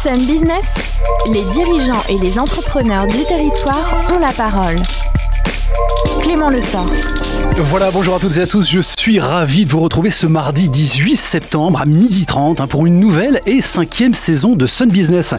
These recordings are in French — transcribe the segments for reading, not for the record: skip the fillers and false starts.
Sun Business, les dirigeants et les entrepreneurs du territoire ont la parole. Clément Lessort. Voilà, bonjour à toutes et à tous, je suis ravi de vous retrouver ce mardi 18 septembre à 12h30 pour une nouvelle et 5e saison de Sun Business.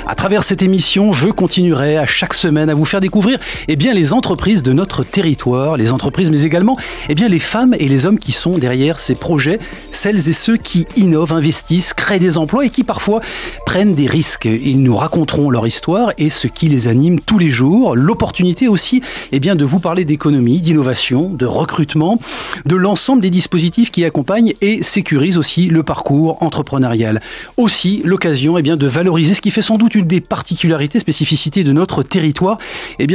À travers cette émission, je continuerai à chaque semaine à vous faire découvrir les entreprises de notre territoire, les entreprises mais également les femmes et les hommes qui sont derrière ces projets, celles et ceux qui innovent, investissent, créent des emplois et qui parfois prennent des risques. Ils nous raconteront leur histoire et ce qui les anime tous les jours, l'opportunité aussi de vous parler d'économie, d'innovation, de recrutement, de l'ensemble des dispositifs qui accompagnent et sécurisent aussi le parcours entrepreneurial. Aussi, l'occasion de valoriser ce qui fait sans doute une des particularités, spécificités de notre territoire,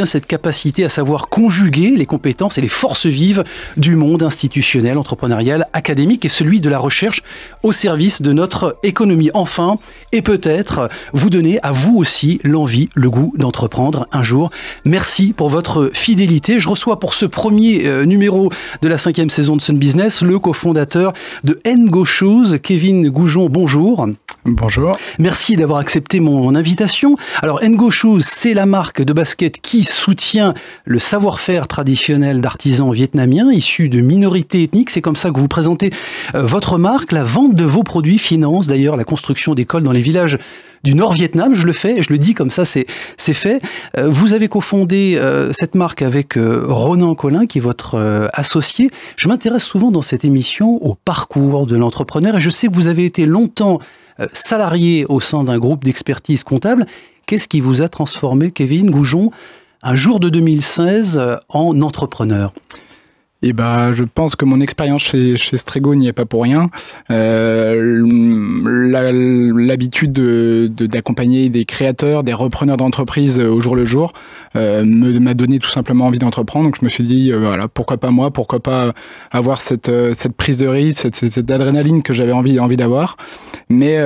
cette capacité à savoir conjuguer les compétences et les forces vives du monde institutionnel, entrepreneurial, académique et celui de la recherche au service de notre économie. Enfin, et peut-être vous donner à vous aussi l'envie, le goût d'entreprendre un jour. Merci pour votre fidélité. Je reçois pour ce premier numéro de la 5e saison de Sun Business le cofondateur de Ngo Shoes, Kevin Goujon. Bonjour. Bonjour. Merci d'avoir accepté mon invitation. Alors Ngo Shoes, c'est la marque de basket qui soutient le savoir-faire traditionnel d'artisans vietnamiens issus de minorités ethniques. C'est comme ça que vous présentez votre marque. La vente de vos produits finance d'ailleurs la construction d'écoles dans les villages du Nord-Vietnam. Je le dis comme ça, c'est fait. Vous avez cofondé cette marque avec Ronan Collin, qui est votre associé. Je m'intéresse souvent dans cette émission au parcours de l'entrepreneur et je sais que vous avez été longtemps salarié au sein d'un groupe d'expertise comptable. Qu'est-ce qui vous a transformé, Kevin Goujon, un jour de 2016 en entrepreneur ? Je pense que mon expérience chez Strego n'y est pas pour rien. L'habitude d'accompagner des créateurs, des repreneurs d'entreprises au jour le jour m'a donné tout simplement envie d'entreprendre. Donc je me suis dit, pourquoi pas moi, pourquoi pas avoir cette prise de risque, cette adrénaline que j'avais envie d'avoir. Mais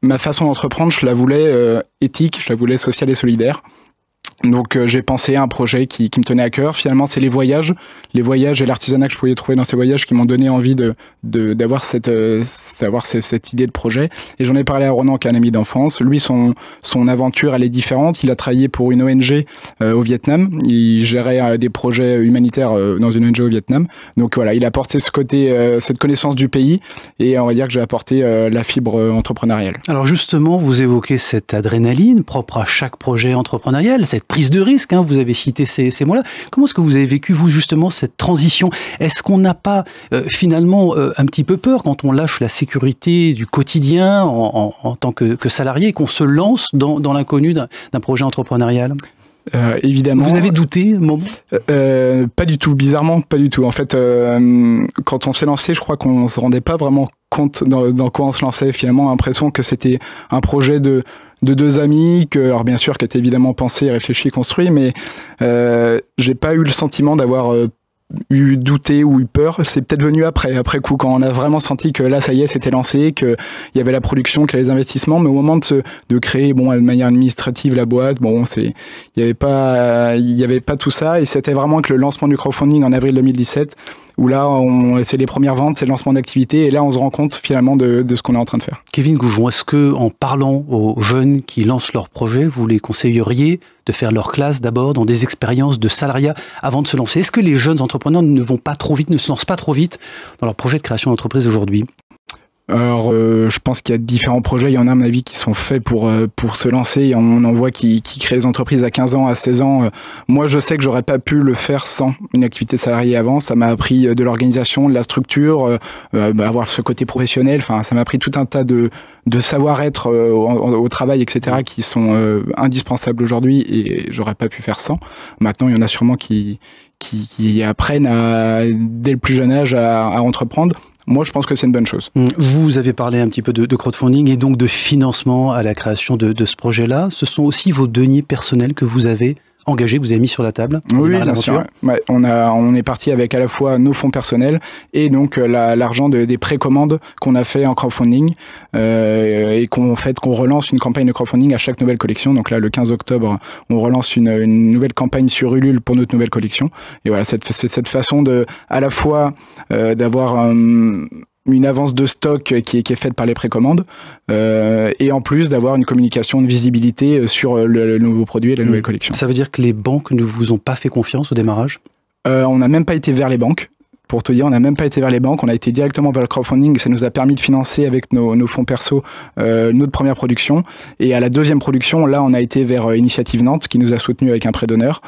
ma façon d'entreprendre, je la voulais éthique, je la voulais sociale et solidaire. Donc j'ai pensé à un projet qui me tenait à cœur. Finalement, c'est les voyages et l'artisanat que je pouvais trouver dans ces voyages qui m'ont donné envie d'avoir cette idée de projet. Et j'en ai parlé à Ronan, qui est un ami d'enfance. Lui, son aventure, elle est différente. Il a travaillé pour une ONG au Vietnam. Il gérait des projets humanitaires dans une ONG au Vietnam. Donc voilà, il a apporté ce côté, cette connaissance du pays. Et on va dire que j'ai apporté la fibre entrepreneuriale. Alors justement, vous évoquez cette adrénaline propre à chaque projet entrepreneurial, cette prise de risque, vous avez cité ces mots-là. Comment est-ce que vous avez vécu, vous, justement, cette transition ? Est-ce qu'on n'a pas, finalement, un petit peu peur quand on lâche la sécurité du quotidien en tant que salarié et qu'on se lance dans l'inconnu d'un projet entrepreneurial ? Évidemment. Vous avez douté, moment ? Pas du tout, bizarrement, pas du tout. En fait, quand on s'est lancé, je crois qu'on ne se rendait pas vraiment compte dans quoi on se lançait. Finalement, l'impression que c'était un projet de deux amis, alors bien sûr, qui était évidemment pensé, réfléchi, construit, mais j'ai pas eu le sentiment d'avoir eu douté ou eu peur. C'est peut-être venu après coup, quand on a vraiment senti que là, ça y est, c'était lancé, qu'il y avait la production, qu'il y avait les investissements, mais au moment de créer, de manière administrative, la boîte, il y avait pas tout ça, et c'était vraiment que le lancement du crowdfunding en avril 2017, où là, c'est les premières ventes, c'est le lancement d'activité, et là, on se rend compte finalement de ce qu'on est en train de faire. Kevin Goujon, est-ce que, en parlant aux jeunes qui lancent leur projet, vous les conseilleriez de faire leur classe d'abord dans des expériences de salariat avant de se lancer ? Est-ce que les jeunes entrepreneurs ne vont pas trop vite, ne se lancent pas trop vite dans leur projet de création d'entreprise aujourd'hui ? Alors, je pense qu'il y a différents projets. Il y en a, à mon avis, qui sont faits pour se lancer. On en voit qui créent des entreprises à 15 ans, à 16 ans. Moi, je sais que j'aurais pas pu le faire sans une activité salariée avant. Ça m'a appris de l'organisation, de la structure, avoir ce côté professionnel. Enfin, ça m'a appris tout un tas de savoir-être au travail, etc., qui sont indispensables aujourd'hui, et j'aurais pas pu faire sans. Maintenant, il y en a sûrement qui apprennent dès le plus jeune âge à entreprendre. Moi, je pense que c'est une bonne chose. Vous avez parlé un petit peu de crowdfunding et donc de financement à la création de ce projet-là. Ce sont aussi vos deniers personnels que vous avez engagé, que vous avez mis sur la table? Oui, bien sûr. Ouais, on est parti avec à la fois nos fonds personnels et donc l'argent des précommandes qu'on a fait en crowdfunding et qu'on relance une campagne de crowdfunding à chaque nouvelle collection. Donc là, le 15 octobre, on relance une nouvelle campagne sur Ulule pour notre nouvelle collection. Et voilà, cette façon à la fois d'avoir une avance de stock qui est faite par les précommandes, et en plus d'avoir une communication de visibilité sur le nouveau produit et la nouvelle collection. Ça veut dire que les banques ne vous ont pas fait confiance au démarrage? On n'a même pas été vers les banques. Pour te dire, on n'a même pas été vers les banques, on a été directement vers le crowdfunding. Ça nous a permis de financer avec nos fonds perso notre première production. Et à la deuxième production, là, on a été vers Initiative Nantes qui nous a soutenus avec un prêt d'honneur,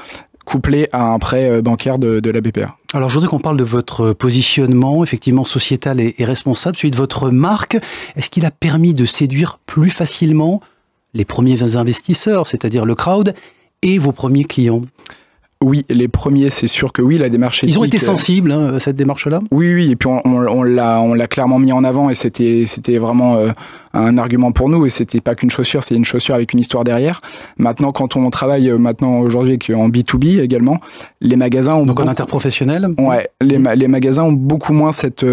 couplé à un prêt bancaire de la BPA. Alors, je voudrais qu'on parle de votre positionnement, effectivement sociétal et responsable, celui de votre marque. Est-ce qu'il a permis de séduire plus facilement les premiers investisseurs, c'est-à-dire le crowd, et vos premiers clients? Oui, les premiers, c'est sûr que oui, la démarche éthique... Ils ont été sensibles à cette démarche-là? Oui, et puis on l'a clairement mis en avant, et c'était vraiment un argument pour nous, et c'était pas qu'une chaussure, c'est une chaussure avec une histoire derrière. Maintenant, quand on travaille aujourd'hui en B2B également, les magasins ont... Donc en interprofessionnel? Ouais, les magasins ont beaucoup moins cette...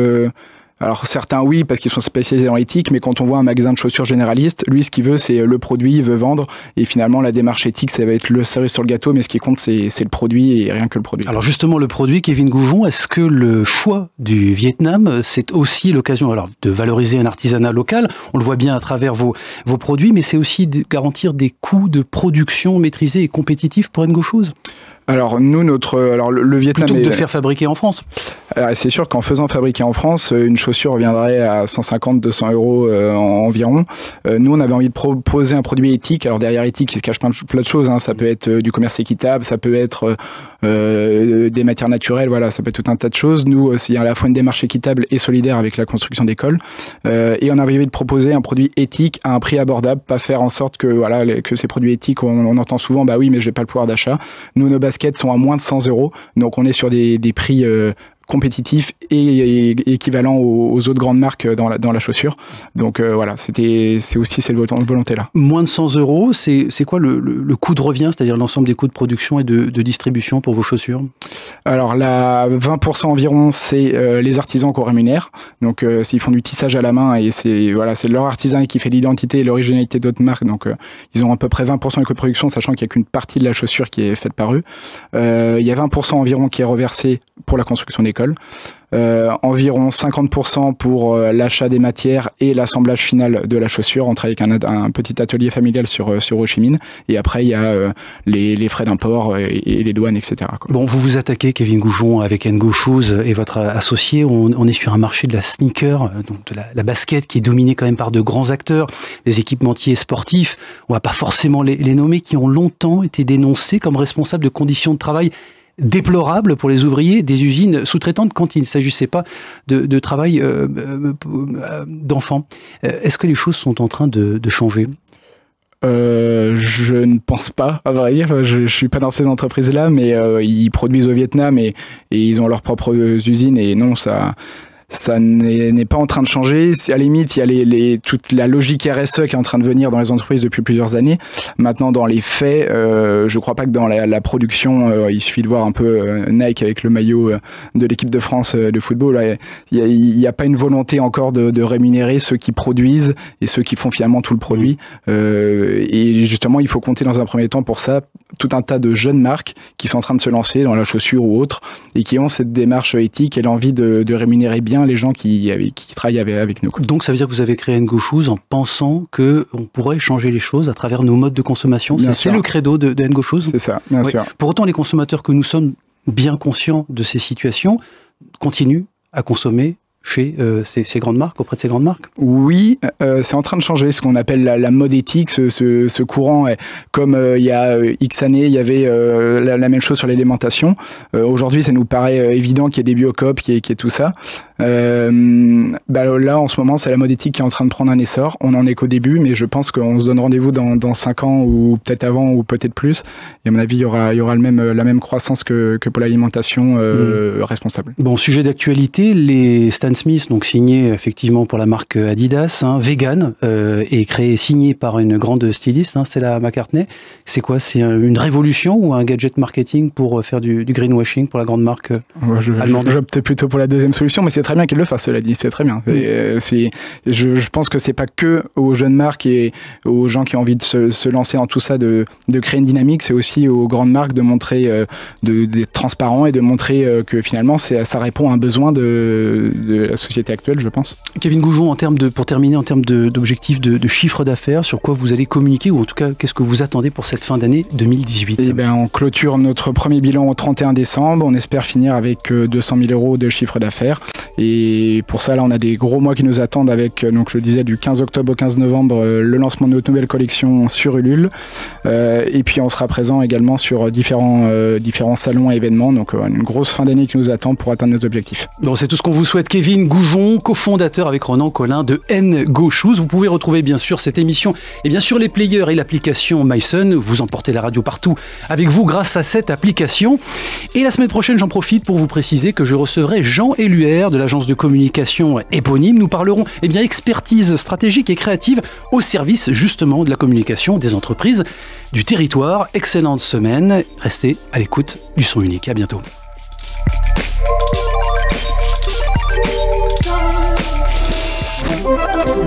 Alors certains oui, parce qu'ils sont spécialisés dans l'éthique, mais quand on voit un magasin de chaussures généraliste, lui ce qu'il veut c'est le produit, il veut vendre, et finalement la démarche éthique ça va être le cerise sur le gâteau, mais ce qui compte c'est le produit et rien que le produit. Alors justement le produit, Kevin Goujon, est-ce que le choix du Vietnam c'est aussi l'occasion alors de valoriser un artisanat local, on le voit bien à travers vos produits, mais c'est aussi de garantir des coûts de production maîtrisés et compétitifs pour Ngo Shoes? Alors nous, le Vietnam... Plutôt que de faire fabriquer en France? C'est sûr qu'en faisant fabriquer en France, une chaussure reviendrait à 150-200 euros environ. Nous, on avait envie de proposer un produit éthique. Alors derrière éthique, il se cache plein de choses. Hein. Ça peut être du commerce équitable, ça peut être des matières naturelles, voilà, ça peut être tout un tas de choses. Nous, il y a à la fois une démarche équitable et solidaire avec la construction d'écoles. Et on avait envie de proposer un produit éthique à un prix abordable, pas faire en sorte que ces produits éthiques, on entend souvent, bah oui, mais j'ai pas le pouvoir d'achat. Nous, nos baskets sont à moins de 100 euros, donc on est sur des prix compétitifs et équivalents aux autres grandes marques dans la chaussure. Donc voilà, c'est aussi cette volonté-là. Moins de 100 euros, c'est quoi le coût de revient, c'est-à-dire l'ensemble des coûts de production et de distribution pour vos chaussures? Alors, 20% environ, c'est les artisans qu'on rémunère. Donc, ils font du tissage à la main et c'est leur artisan qui fait l'identité et l'originalité d'autres marques. Donc, ils ont à peu près 20% de coproduction, sachant qu'il n'y a qu'une partie de la chaussure qui est faite par eux. Il y a 20% environ qui est reversé pour la construction d'écoles. Environ 50% pour l'achat des matières et l'assemblage final de la chaussure. On travaille avec un petit atelier familial sur Ho Chi Minh. Et après, il y a les frais d'import et les douanes, etc. quoi. Bon, vous vous attaquez, Kevin Goujon, avec Ngo Shoes et votre associé. On est sur un marché de la sneaker, donc de la basket, qui est dominé quand même par de grands acteurs, des équipementiers sportifs. On va pas forcément les nommer, qui ont longtemps été dénoncés comme responsables de conditions de travail déplorable pour les ouvriers des usines sous-traitantes quand il ne s'agissait pas de travail d'enfants. Est-ce que les choses sont en train de changer? Je ne pense pas, à vrai dire. Je suis pas dans ces entreprises-là, mais ils produisent au Vietnam et ils ont leurs propres usines et non, ça n'est pas en train de changer. À la limite, il y a toute la logique RSE qui est en train de venir dans les entreprises depuis plusieurs années. Maintenant, dans les faits, je crois pas que dans la production, il suffit de voir un peu Nike avec le maillot de l'équipe de France de football. Là, il n'y a pas une volonté encore de rémunérer ceux qui produisent et ceux qui font finalement tout le produit. Et justement, il faut compter dans un premier temps pour ça tout un tas de jeunes marques qui sont en train de se lancer dans la chaussure ou autre et qui ont cette démarche éthique et l'envie de rémunérer bien les gens qui travaillent avec nous. Donc ça veut dire que vous avez créé Ngo Shoes en pensant qu'on pourrait changer les choses à travers nos modes de consommation. C'est le credo de Ngo Shoes. C'est ça, bien sûr. Pour autant, les consommateurs que nous sommes, bien conscients de ces situations, continuent à consommer chez ces grandes marques, auprès de ces grandes marques? Oui, c'est en train de changer, ce qu'on appelle la mode éthique, ce courant. Comme il y a X années, il y avait la même chose sur l'alimentation. Aujourd'hui, ça nous paraît évident qu'il y ait des biocoop, qu'il y ait tout ça. Là, en ce moment, c'est la mode éthique qui est en train de prendre un essor. On en est qu'au début, mais je pense qu'on se donne rendez-vous dans 5 ans, ou peut-être avant, ou peut-être plus. Et à mon avis, il y aura la même croissance que pour l'alimentation responsable. Bon, sujet d'actualité, les Stan Smith, donc signé effectivement pour la marque Adidas, vegan, et signé par une grande styliste, Stella McCartney. C'est quoi? C'est une révolution ou un gadget marketing pour faire du greenwashing pour la grande marque allemande? J'optais plutôt pour la deuxième solution, mais c'est très très bien qu'ils le fassent, cela dit, c'est très bien. Je pense que c'est pas que aux jeunes marques et aux gens qui ont envie de se lancer dans tout ça, de créer une dynamique, c'est aussi aux grandes marques de montrer, d'être transparent et de montrer que finalement ça répond à un besoin de la société actuelle, je pense. Kevin Goujon, pour terminer, en termes d'objectifs de chiffre d'affaires, sur quoi vous allez communiquer, ou en tout cas, qu'est-ce que vous attendez pour cette fin d'année 2018? On clôture notre premier bilan au 31 décembre. On espère finir avec 200 000 euros de chiffre d'affaires. Et pour ça, là, on a des gros mois qui nous attendent avec, donc je le disais, du 15 octobre au 15 novembre, le lancement de notre nouvelle collection sur Ulule. Et puis, on sera présent également sur différents salons et événements. Donc, une grosse fin d'année qui nous attend pour atteindre nos objectifs. Bon, c'est tout ce qu'on vous souhaite. Kevin Goujon, cofondateur avec Ronan Collin de Ngo Shoes. Vous pouvez retrouver bien sûr cette émission et bien sûr les players et l'application mySun. Vous emportez la radio partout avec vous grâce à cette application. Et la semaine prochaine, j'en profite pour vous préciser que je recevrai Jean Éluère de l'agence de communication éponyme. Nous parlerons expertise stratégique et créative au service justement de la communication des entreprises du territoire. Excellente semaine. Restez à l'écoute du son unique. À bientôt.